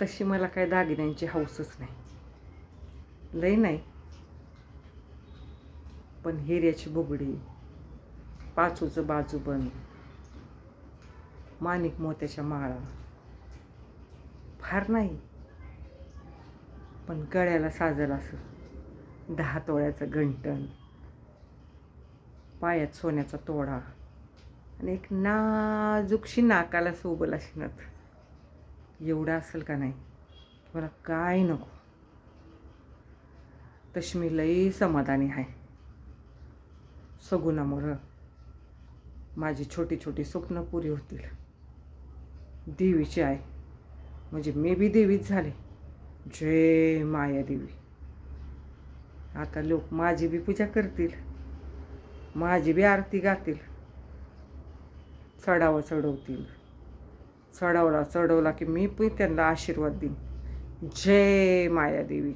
तशी मला काय दागिन्यांची हौसच नाही, लई नाही. पण हिऱ्याची बुगडी, पाचूचं बाजूबंद, माणिक मोत्याच्या माळा फार नाही. पण गळ्याला साजल असं 10 तोळ्याचं गंटण, पायात सोन्याचा तोडा आणि एक नाजूकशी नाकाला सोबल अशी नथ, एवढं असेल का नाही मला काय नको. तशी मी लई समाधानी आहे. सगुणामुळं माझी छोटी छोटी स्वप्न पुरी होतील. देवीची आहे म्हणजे मी बी देवीच झाले. जय माया देवी. आता लोक माझी बी पूजा करतील, माझी बी आरती गातील, चढावं चढवतील. चढवला की मी पण त्यांना आशीर्वाद देईन. जय माया देवी.